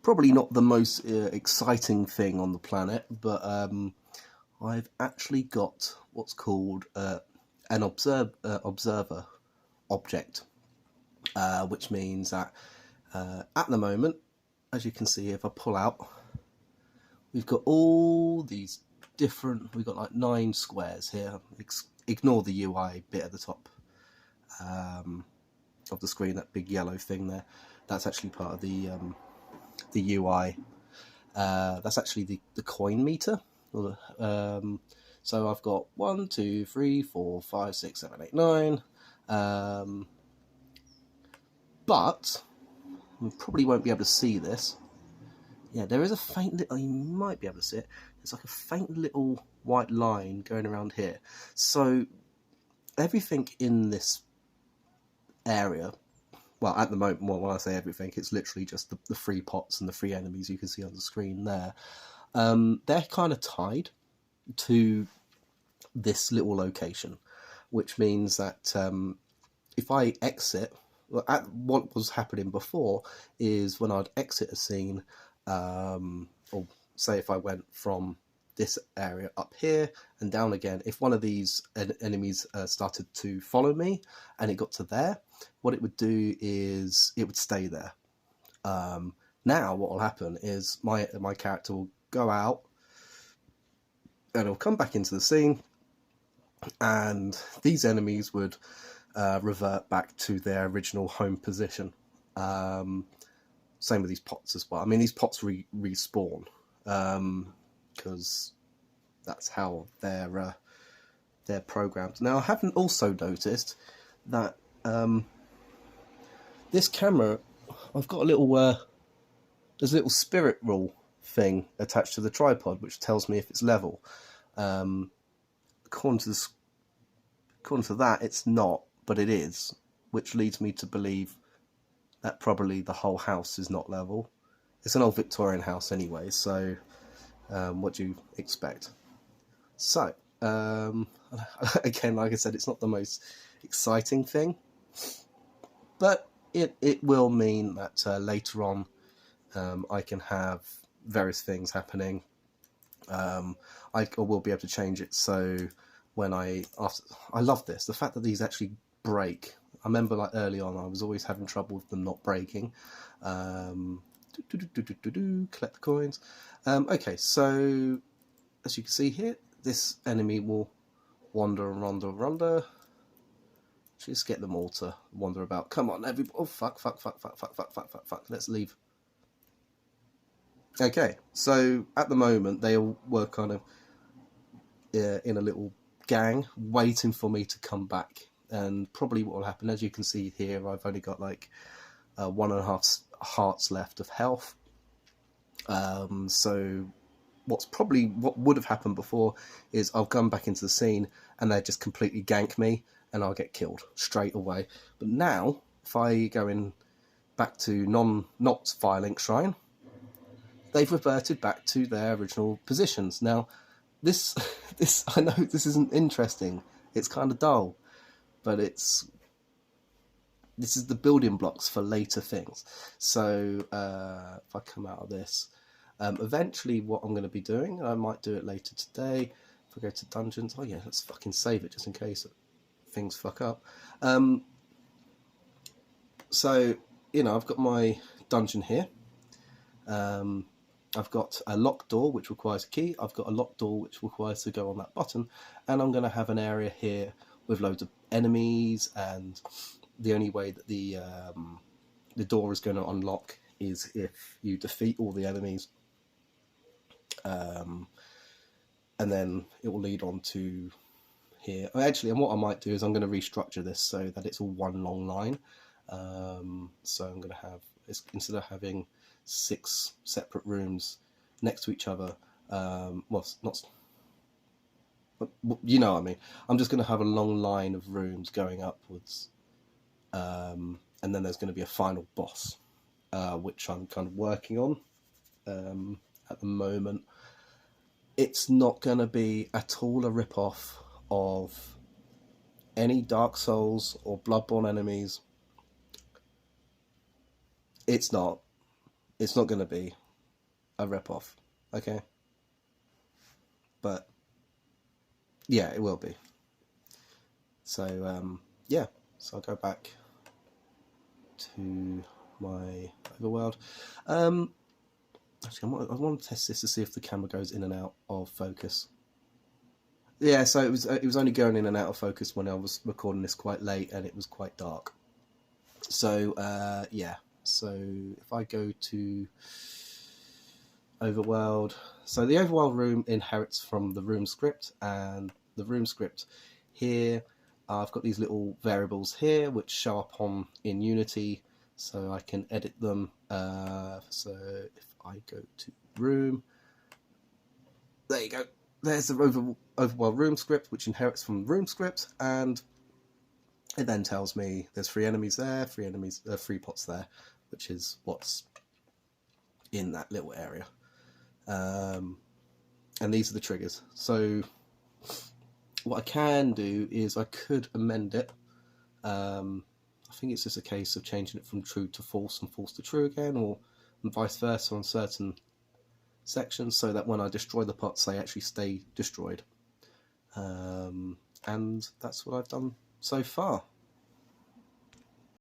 Probably not the most exciting thing on the planet, but I've actually got what's called an observer object, which means that at the moment, as you can see, if I pull out, we've got all these different, we've got like 9 squares here. Ignore the UI bit at the top of the screen, that big yellow thing there. That's actually part of the UI. That's actually the coin meter. So I've got 1, 2, 3, 4, 5, 6, 7, 8, 9. But we probably won't be able to see this. Yeah, there is a faint little, you might be able to see it. There's like a faint little white line going around here. So everything in this area, well, at the moment, well, when I say everything, it's literally just the 3 pots and the 3 enemies you can see on the screen there. They're kind of tied to this little location, which means that if I exit, what was happening before is when I'd exit a scene, or say if I went from this area up here and down again, if one of these enemies started to follow me and it got to there, what it would do is it would stay there. Now what will happen is my character will go out and it'll come back into the scene, and these enemies would revert back to their original home position. Same with these pots as well. I mean, these pots respawn because that's how they're programmed. Now, I haven't also noticed that this camera, I've got a little there's a little spirit rule thing attached to the tripod which tells me if it's level. According to that, it's not, but it is, which leads me to believe that probably the whole house is not level. It's an old Victorian house anyway, so what do you expect? So, again, like I said, it's not the most exciting thing, but it will mean that later on I can have various things happening. I will be able to change it so when I love this, the fact that these actually break. I remember like early on I was always having trouble with them not breaking. Collect the coins. Okay, so as you can see here, this enemy will wander and wander. Just get them all to wander about. Come on, everybody. Oh, fuck. Let's leave. Okay, so at the moment they all were kind of in a little gang waiting for me to come back. And probably what will happen, as you can see here, I've only got like 1.5 hearts left of health. So what would have happened before is I'll come back into the scene and they just completely gank me and I'll get killed straight away. But now, if I go in back to not Firelink Shrine, they've reverted back to their original positions. Now, this I know this isn't interesting. It's kind of dull, but this is the building blocks for later things. So if I come out of this, eventually what I'm going to be doing, I might do it later today. If I go to dungeons, oh yeah, let's fucking save it just in case things fuck up. So, you know, I've got my dungeon here. I've got a locked door which requires a key. I've got a locked door which requires to go on that button, and I'm going to have an area here with loads of enemies, and the only way that the door is going to unlock is if you defeat all the enemies, and then it will lead on to here. Actually, and what I might do is I'm going to restructure this so that it's all one long line. So I'm going to have, instead of having 6 separate rooms next to each other, well, not, but you know what I mean. I'm just going to have a long line of rooms going upwards, and then there's going to be a final boss, which I'm kind of working on at the moment. It's not going to be at all a rip-off of any Dark Souls or Bloodborne enemies. It's not. it's not going to be a rip-off, okay? But yeah, it will be. So yeah, so I'll go back to my overworld. Actually, I want to test this to see if the camera goes in and out of focus. Yeah, so it was only going in and out of focus when I was recording this quite late and it was quite dark. So yeah, so if I go to overworld, so the overworld room inherits from the room script, and the room script here, I've got these little variables here which show up on in Unity, so I can edit them. So if I go to room, there you go. There's the overworld room script, which inherits from room script, and it then tells me there's 3 enemies there, 3 pots there, which is what's in that little area. And these are the triggers. So what I can do is I could amend it. I think it's just a case of changing it from true to false and false to true again, or vice versa on certain sections, so that when I destroy the pots, they actually stay destroyed. And that's what I've done so far.